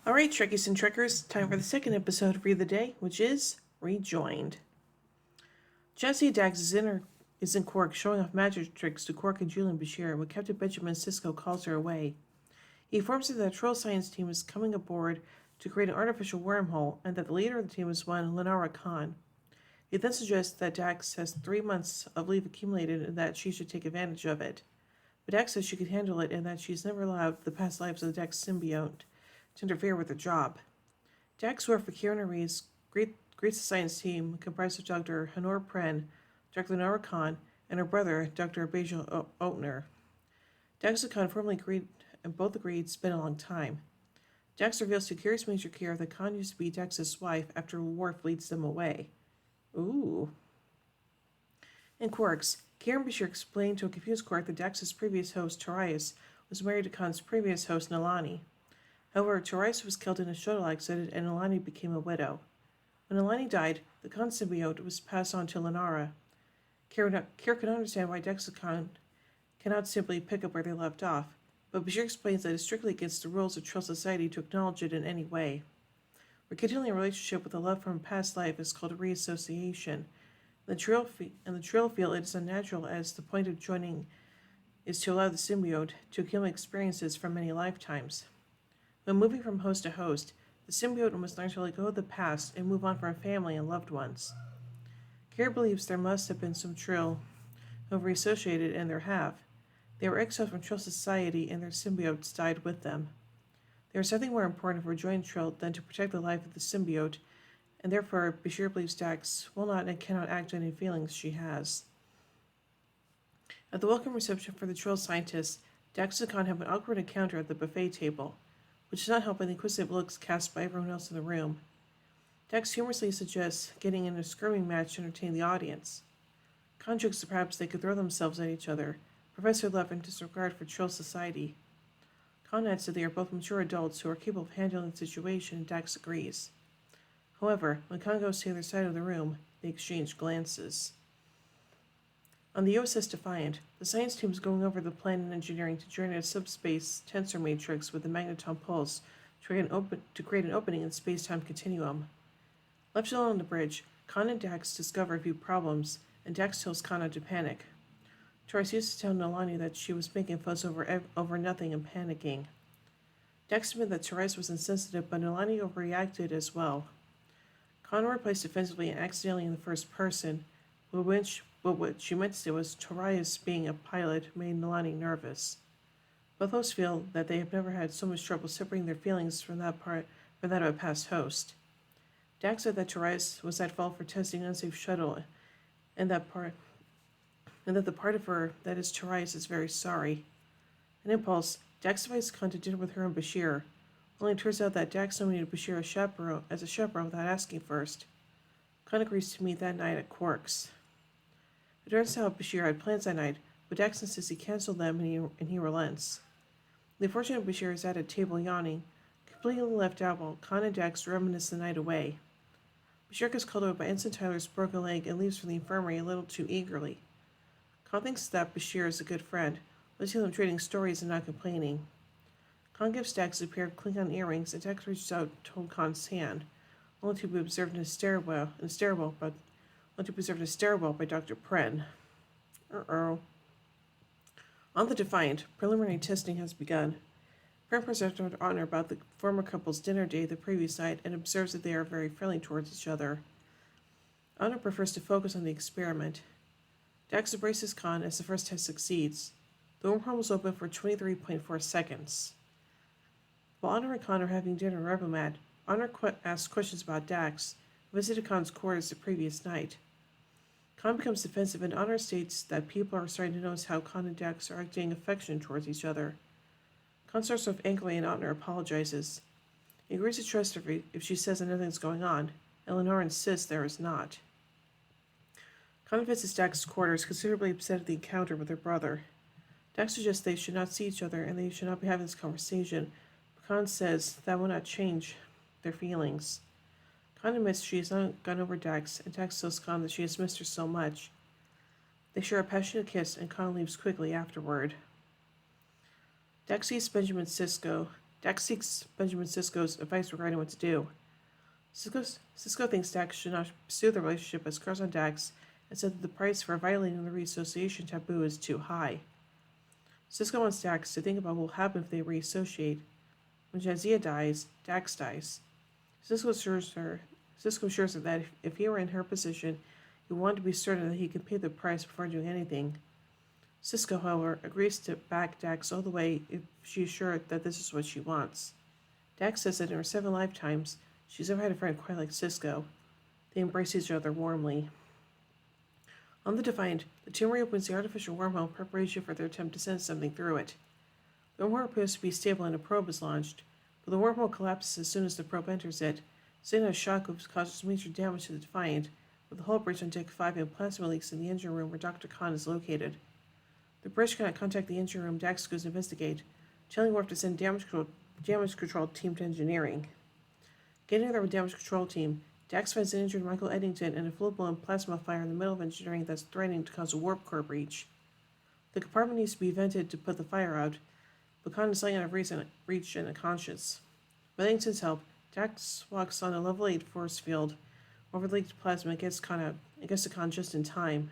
Alright, Trekkies and Trekkers, time for the second episode of Read the Day, which is Rejoined. Jesse Dax is in Quark showing off magic tricks to Quark and Julian Bashir when Captain Benjamin Sisko calls her away. He informs her that the Troll Science team is coming aboard to create an artificial wormhole and that the leader of the team is one Lenara Khan. He then suggests that Dax has 3 months of leave accumulated and that she should take advantage of it. But Dax says she can handle it and that she's never allowed the past lives of the Dax symbiote to interfere with her job. Dax worked for Keanu Reeves' greets the science team comprised of Dr. Honor Pren, Dr. Lenora Khan, and her brother, Dr. Bajal Oatner. Dax and Khan formally agreed, and both agreed it's been a long time. Dax reveals to Curious Major Kira that Khan used to be Dax's wife after Worf leads them away. Ooh. In Quarks, Kira and Bashir explained to a confused Quark that Dax's previous host, Torias, was married to Khan's previous host, Nalani. However, Torias was killed in a shuttle accident and Nalani became a widow. When Nalani died, the Khan symbiote was passed on to Lenara. Kira can understand why Dex and Khan cannot simply pick up where they left off, but Bashir explains that it's strictly against the rules of Trill society to acknowledge it in any way. Rekindling a relationship with a love from a past life is called a reassociation. In the Trill feel it is unnatural, as the point of joining is to allow the symbiote to accumulate experiences from many lifetimes. When moving from host to host, the symbiote must learn to let go of the past and move on from family and loved ones. Kira believes there must have been some Trill who have reassociated, and there have. They were exiled from Trill society and their symbiotes died with them. There is something more important for joining Trill than to protect the life of the symbiote, and therefore Bashir believes Dax will not and cannot act on any feelings she has. At the welcome reception for the Trill scientists, Dax and Khan have an awkward encounter at the buffet table, which does not help by the inquisitive looks cast by everyone else in the room. Dax humorously suggests getting in a skirming match to entertain the audience. Khan jokes that perhaps they could throw themselves at each other, profess their love and disregard for Trill society. Khan adds that they are both mature adults who are capable of handling the situation, and Dax agrees. However, when Khan goes to the other side of the room, they exchange glances. On the USS Defiant, the science team is going over the plan and engineering to join a subspace tensor matrix with a magneton pulse to create an opening in the space-time continuum. Left alone on the bridge, Khan and Dax discover a few problems, and Dax tells Khan not to panic. Torias used to tell Nalani that she was making fuss over nothing and panicking. Dax admitted that Torias was insensitive, but Nalani overreacted as well. Khan replaced defensively and accidentally in the first person, but what she meant to say was Torias being a pilot made Nalani nervous. Both hosts feel that they have never had so much trouble separating their feelings from that of a past host. Dax said that Torias was at fault for testing an unsafe shuttle, and that the part of her that is Torias is very sorry. An impulse, Dax invites Khan to dinner with her and Bashir. Only it turns out that Dax nominated Bashir as a chaperone without asking first. Khan agrees to meet that night at Quark's. It turns out Bashir had plans that night, but Dax insists he canceled them and he relents. The unfortunate Bashir is at a table yawning, completely left out while Khan and Dax reminisce the night away. Bashir gets called over by Ensign Tyler's broken leg and leaves for the infirmary a little too eagerly. Khan thinks that Bashir is a good friend, letting them trading stories and not complaining. Khan gives Dax a pair of Klingon earrings, and Dax reaches out to hold Khan's hand, only to be observed in a stairwell by Dr. Pren. Uh-oh. On the Defiant, preliminary testing has begun. Pren presents Dr. Honor about the former couple's dinner date the previous night and observes that they are very friendly towards each other. Honor prefers to focus on the experiment. Dax embraces Khan as the first test succeeds. The wormhole was open for 23.4 seconds. While Honor and Khan are having dinner in Revomat, Honor asks questions about Dax, who visited Khan's quarters the previous night. Khan becomes defensive, and Honor states that people are starting to notice how Khan and Dax are acting affection towards each other. Khan starts off angrily, and Honor apologizes. He agrees to trust her if she says that nothing's going on, and Lenore insists there is not. Khan visits Dax's quarters, considerably upset at the encounter with her brother. Dax suggests they should not see each other and they should not be having this conversation, but Khan says that will not change their feelings. Khan admits she has not gone over Dax, and Dax tells Khan that she has missed her so much. They share a passionate kiss, and Khan leaves quickly afterward. Dax sees Benjamin Sisko, Dax seeks Benjamin Sisko's advice regarding what to do. Sisko thinks Dax should not pursue the relationship as crush on Dax and said that the price for violating the reassociation taboo is too high. Sisko wants Dax to think about what will happen if they reassociate. When Jadzia dies, Dax dies. Sisko assures her that if he were in her position, he wanted to be certain that he could pay the price before doing anything. Sisko, however, agrees to back Dax all the way if she is sure that this is what she wants. Dax says that in her 7 lifetimes, she's never had a friend quite like Sisko. They embrace each other warmly. On the Defiant, the team reopens the artificial wormhole in preparation for their attempt to send something through it. The wormhole appears to be stable and a probe is launched, but the wormhole collapses as soon as the probe enters it. Sending a shock which causes major damage to the Defiant, with the hull breach on Deck 5 and plasma leaks in the engine room where Dr. Khan is located. The bridge cannot contact the engine room. Dax goes to investigate, telling Worf to send damage control team to engineering. Getting there with damage control team, Dax finds an injured Michael Eddington and a full-blown plasma fire in the middle of engineering that's threatening to cause a warp core breach. The compartment needs to be vented to put the fire out, but Khan is laying out of reach and unconscious. With Eddington's help, Dax walks on a level 8 force field over the leaked plasma and gets to Khan just in time.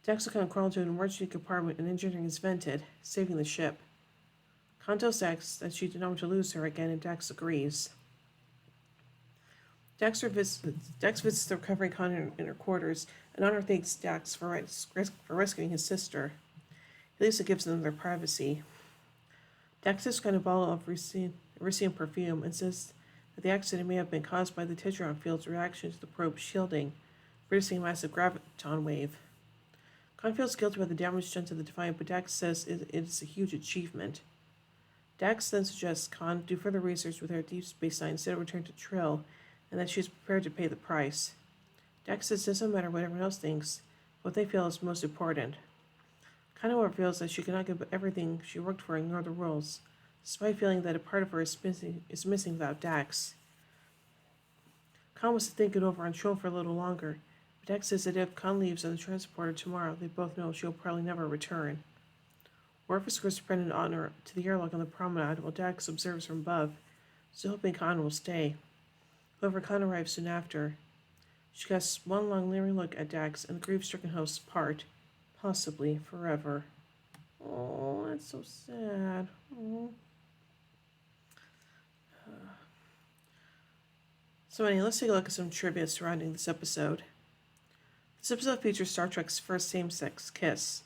Dax will crawl into an emergency compartment and engineering is vented, saving the ship. Khan tells Dax that she did not want to lose her again, and Dax agrees. Dax visits the recovering Khan in her quarters, and Honor thanks Dax for rescuing his sister. Elisa gives them their privacy. Dax takes a bottle of Elysium perfume and says that the accident may have been caused by the Tetron field's reaction to the probe's shielding, producing a massive graviton wave. Khan feels guilty about the damage done to the Defiant, but Dax says it is a huge achievement. Dax then suggests Khan do further research with her Deep Space Nine instead of return to Trill, and that she is prepared to pay the price. Dax says it doesn't matter what everyone else thinks, what they feel is most important. Khan, however, feels that she cannot give everything she worked for and ignore the rules, despite feeling that a part of her is missing without Dax. Khan wants to think it over on Trill for a little longer, but Dax says that if Khan leaves on the transporter tomorrow, they both know she'll probably never return. Worf escorts Brendan and Honor to the airlock on the promenade while Dax observes from above, still hoping Khan will stay. However, Khan arrives soon after. She casts one long leering look at Dax, and the grief-stricken hosts part, possibly forever. Oh, that's so sad. Oh. So anyway, let's take a look at some trivia surrounding this episode. This episode features Star Trek's first same-sex kiss.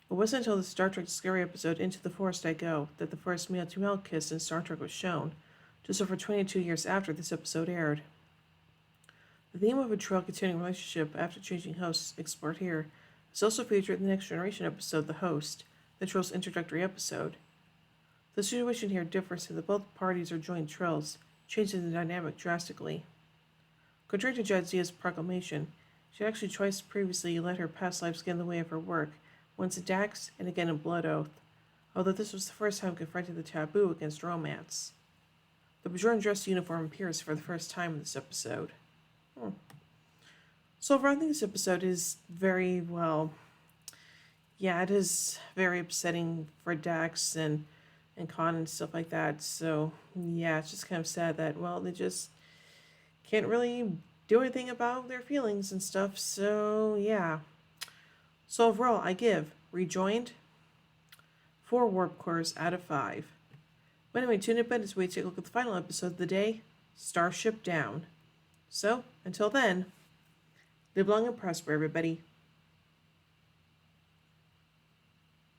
It wasn't until the Star Trek Discovery episode Into the Forest I Go that the first male-to-male kiss in Star Trek was shown, just over 22 years after this episode aired. The theme of a Trill-continuing relationship after changing hosts, explored here, is also featured in the Next Generation episode The Host, the Trill's introductory episode. The situation here differs in that both parties are joint Trills, changing the dynamic drastically. Contrary to Jadzia's proclamation, she had actually twice previously let her past lives get in the way of her work, once in Dax and again in Blood Oath, although this was the first time confronting the taboo against romance. The Bajoran dress uniform appears for the first time in this episode. So overall, I think this episode is very, it is very upsetting for Dax and Khan and stuff like that. So, yeah, it's just kind of sad that, they just can't really do anything about their feelings and stuff. So, yeah. So overall, I give Rejoined 4 warp cores out of 5. But anyway, tune in as we take a look at the final episode of the day, Starship Down. So, until then, live long and prosper, everybody.